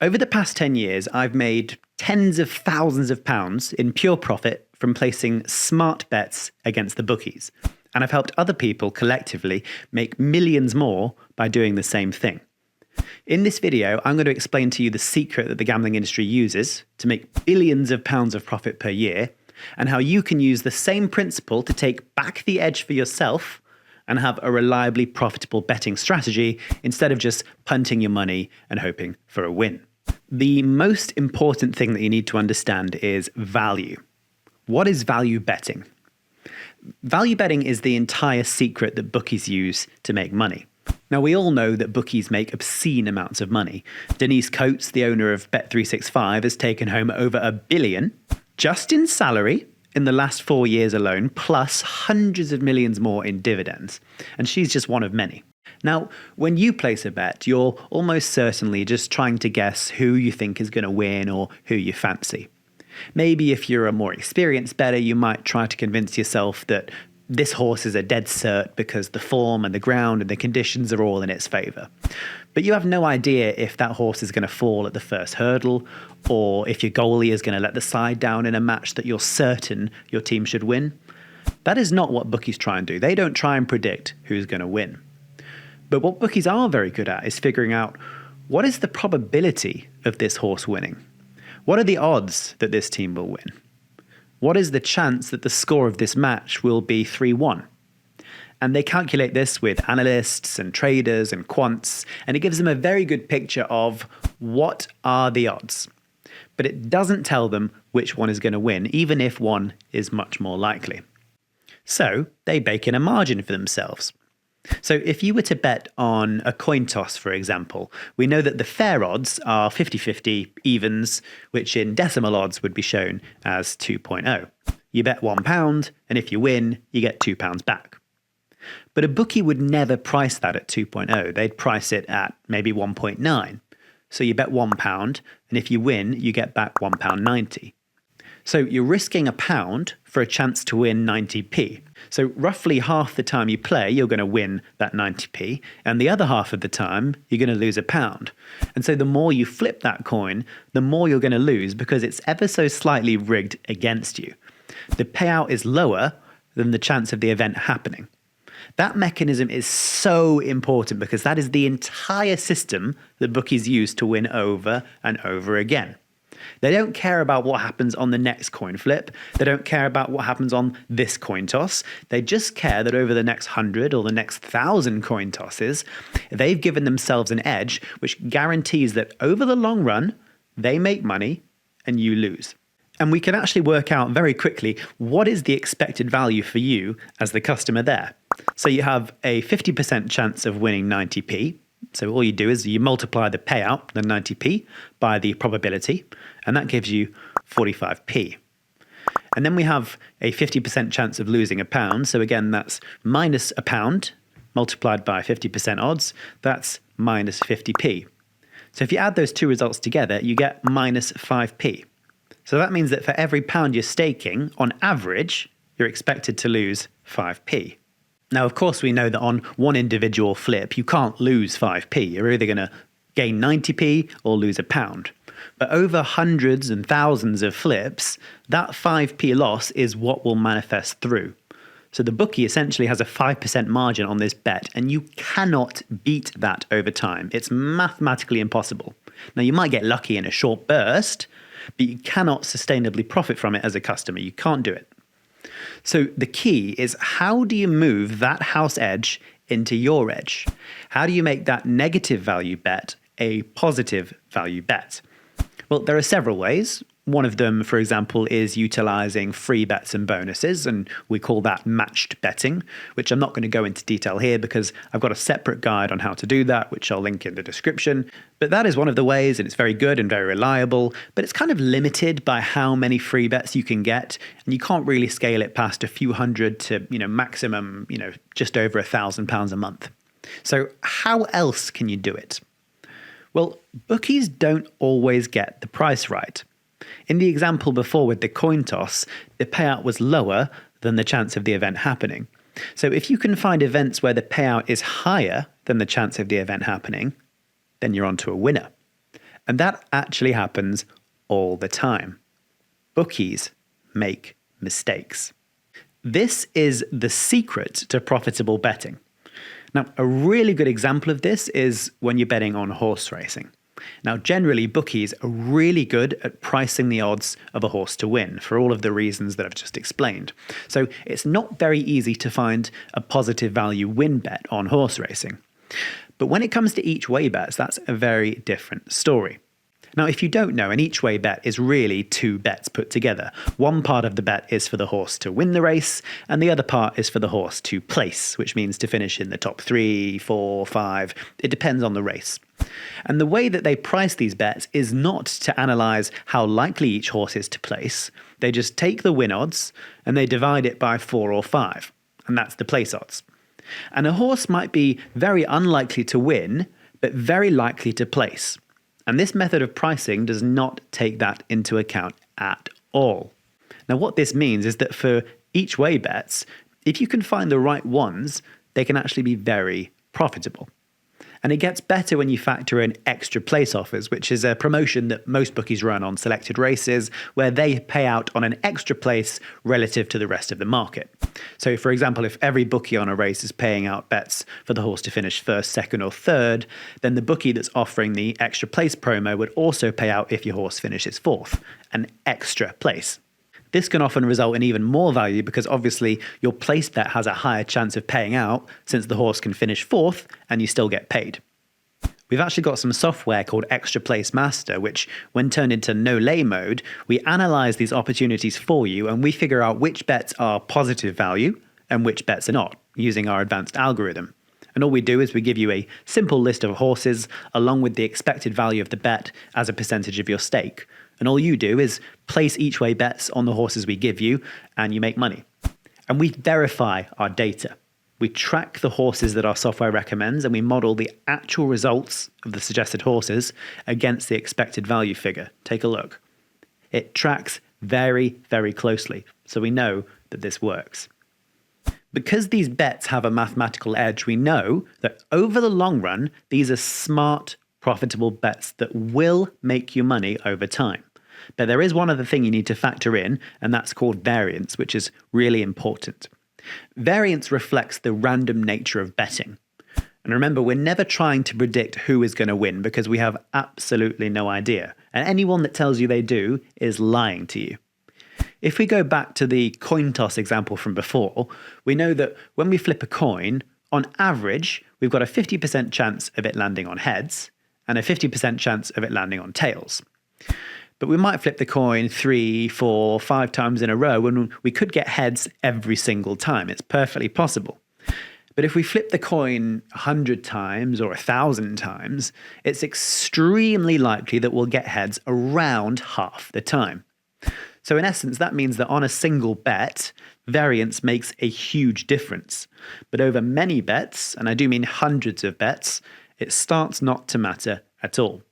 Over the past 10 years, I've made tens of thousands of pounds in pure profit from placing smart bets against the bookies. And I've helped other people collectively make millions more by doing the same thing. In this video, I'm going to explain to you the secret that the gambling industry uses to make billions of pounds of profit per year, and how you can use the same principle to take back the edge for yourself and have a reliably profitable betting strategy instead of just punting your money and hoping for a win. The most important thing that you need to understand is value. What is value betting? Value betting is the entire secret that bookies use to make money. Now, we all know that bookies make obscene amounts of money. Denise Coates, the owner of Bet365, has taken home over $1 billion just in salary in the last 4 years alone, plus hundreds of millions more in dividends. And she's just one of many. Now, when you place a bet, you're almost certainly just trying to guess who you think is going to win or who you fancy. Maybe if you're a more experienced bettor, you might try to convince yourself that this horse is a dead cert because the form and the ground and the conditions are all in its favour. But you have no idea if that horse is going to fall at the first hurdle, or if your goalie is going to let the side down in a match that you're certain your team should win. That is not what bookies try and do. They don't try and predict who's going to win. But what bookies are very good at is figuring out what is the probability of this horse winning? What are the odds that this team will win? What is the chance that the score of this match will be 3-1? And they calculate this with analysts and traders and quants, and it gives them a very good picture of what are the odds. But it doesn't tell them which one is going to win, even if one is much more likely. So they bake in a margin for themselves. So if you were to bet on a coin toss, for example, we know that the fair odds are 50-50 evens, which in decimal odds would be shown as 2.0. You bet £1, and if you win, you get £2 back. But a bookie would never price that at 2.0. They'd price it at maybe 1.9. So you bet £1, and if you win, you get back £1.90. So you're risking £1 for a chance to win 90p. So roughly half the time you play, you're going to win that 90p, and the other half of the time, you're going to lose £1. And so the more you flip that coin, the more you're going to lose because it's ever so slightly rigged against you. The payout is lower than the chance of the event happening. That mechanism is so important because that is the entire system that bookies use to win over and over again. They don't care about what happens on the next coin flip. They don't care about what happens on this coin toss. They just care that over the next 100 or the next 1,000 coin tosses, they've given themselves an edge which guarantees that over the long run, they make money and you lose. And we can actually work out very quickly what is the expected value for you as the customer there. So you have a 50% chance of winning 90p. So all you do is you multiply the payout, the 90p, by the probability, and that gives you 45p. And then we have a 50% chance of losing £1. So again, that's minus £1 multiplied by 50% odds. That's minus 50p. So if you add those two results together, you get minus 5p. So that means that for every pound you're staking, on average, you're expected to lose 5p. Now, of course, we know that on one individual flip, you can't lose 5p. You're either going to gain 90p or lose £1. But over hundreds and thousands of flips, that 5p loss is what will manifest through. So the bookie essentially has a 5% margin on this bet, and you cannot beat that over time. It's mathematically impossible. Now, you might get lucky in a short burst, but you cannot sustainably profit from it as a customer. You can't do it. So the key is, how do you move that house edge into your edge? How do you make that negative value bet a positive value bet? Well, there are several ways. One of them, for example, is utilizing free bets and bonuses, and we call that matched betting, which I'm not going to go into detail here because I've got a separate guide on how to do that, which I'll link in the description. But that is one of the ways, and it's very good and very reliable, but it's kind of limited by how many free bets you can get, and you can't really scale it past a few hundred to, maximum, just over £1,000 a month. So how else can you do it? Well, bookies don't always get the price right. In the example before with the coin toss, the payout was lower than the chance of the event happening. So if you can find events where the payout is higher than the chance of the event happening, then you're onto a winner. And that actually happens all the time. Bookies make mistakes. This is the secret to profitable betting. Now, a really good example of this is when you're betting on horse racing. Now, generally, bookies are really good at pricing the odds of a horse to win for all of the reasons that I've just explained. So it's not very easy to find a positive value win bet on horse racing. But when it comes to each way bets, that's a very different story. Now, if you don't know, an each way bet is really two bets put together. One part of the bet is for the horse to win the race, and the other part is for the horse to place, which means to finish in the top 3, 4, 5. It depends on the race. And the way that they price these bets is not to analyse how likely each horse is to place. They just take the win odds and they divide it by 4 or 5, and that's the place odds. And a horse might be very unlikely to win, but very likely to place. And this method of pricing does not take that into account at all. Now, what this means is that for each way bets, if you can find the right ones, they can actually be very profitable. And it gets better when you factor in extra place offers, which is a promotion that most bookies run on selected races, where they pay out on an extra place relative to the rest of the market. So, for example, if every bookie on a race is paying out bets for the horse to finish first, second, or third, then the bookie that's offering the extra place promo would also pay out if your horse finishes fourth, an extra place. This can often result in even more value because obviously your place bet has a higher chance of paying out since the horse can finish fourth and you still get paid. We've actually got some software called Extra Place Master, which when turned into no lay mode, we analyze these opportunities for you and we figure out which bets are positive value and which bets are not using our advanced algorithm. And all we do is we give you a simple list of horses along with the expected value of the bet as a percentage of your stake. And all you do is place each way bets on the horses we give you and you make money. And we verify our data. We track the horses that our software recommends and we model the actual results of the suggested horses against the expected value figure. Take a look. It tracks very, very closely, so we know that this works. Because these bets have a mathematical edge, we know that over the long run, these are smart, profitable bets that will make you money over time. But there is one other thing you need to factor in, and that's called variance, which is really important. Variance reflects the random nature of betting. And remember, we're never trying to predict who is going to win because we have absolutely no idea. And anyone that tells you they do is lying to you. If we go back to the coin toss example from before, we know that when we flip a coin, on average, we've got a 50% chance of it landing on heads and a 50% chance of it landing on tails. But we might flip the coin 3, 4, 5 times in a row and we could get heads every single time. It's perfectly possible. But if we flip the coin 100 times or 1,000 times, it's extremely likely that we'll get heads around half the time. So in essence, that means that on a single bet, variance makes a huge difference. But over many bets, and I do mean hundreds of bets, it starts not to matter at all.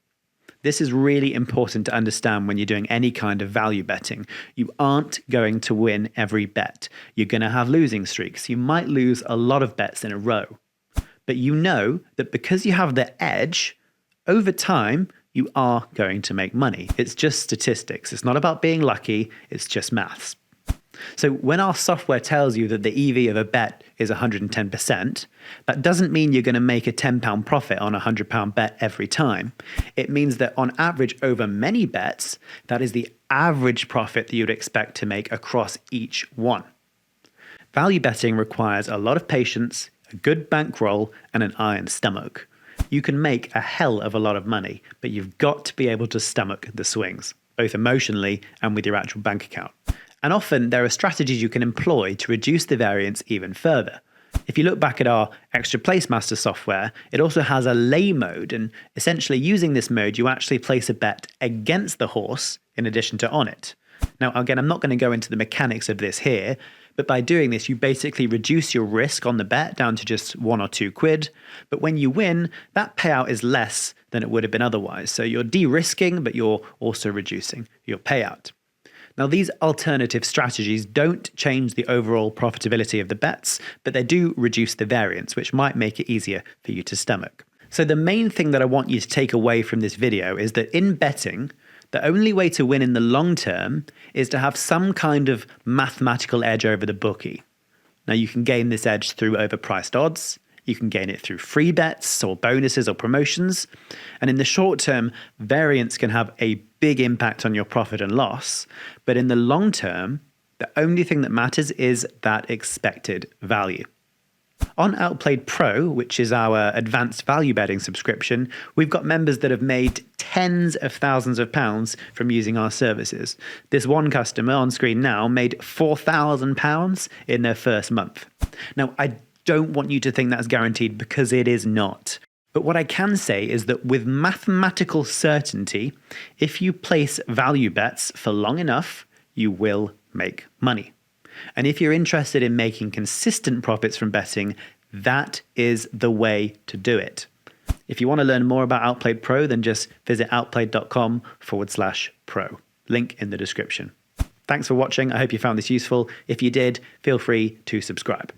This is really important to understand when you're doing any kind of value betting. You aren't going to win every bet. You're going to have losing streaks. You might lose a lot of bets in a row. But you know that because you have the edge, over time, you are going to make money. It's just statistics. It's not about being lucky. It's just maths. So when our software tells you that the EV of a bet is 110%, that doesn't mean you're going to make a £10 profit on a £100 bet every time. It means that on average over many bets, that is the average profit that you'd expect to make across each one. Value betting requires a lot of patience, a good bankroll, and an iron stomach. You can make a hell of a lot of money, but you've got to be able to stomach the swings, both emotionally and with your actual bank account. And often there are strategies you can employ to reduce the variance even further. If you look back at our Extra Place Master software, it also has a lay mode, and essentially using this mode, you actually place a bet against the horse in addition to on it. Now, again, I'm not going to go into the mechanics of this here, but by doing this, you basically reduce your risk on the bet down to just £1 or £2. But when you win, that payout is less than it would have been otherwise. So you're de-risking, but you're also reducing your payout. Now, these alternative strategies don't change the overall profitability of the bets, but they do reduce the variance, which might make it easier for you to stomach. So the main thing that I want you to take away from this video is that in betting, the only way to win in the long term is to have some kind of mathematical edge over the bookie. Now you can gain this edge through overpriced odds, you can gain it through free bets or bonuses or promotions, and in the short term, variance can have a big impact on your profit and loss, but in the long term, the only thing that matters is that expected value. On Outplayed Pro, which is our advanced value betting subscription, we've got members that have made tens of thousands of pounds from using our services. This one customer on screen now made £4,000 in their first month. Now, I don't want you to think that's guaranteed because it is not. But what I can say is that with mathematical certainty, if you place value bets for long enough, you will make money. And if you're interested in making consistent profits from betting, that is the way to do it. If you want to learn more about Outplayed Pro, then just visit outplayed.com/pro. Link in the description. Thanks for watching. I hope you found this useful. If you did, feel free to subscribe.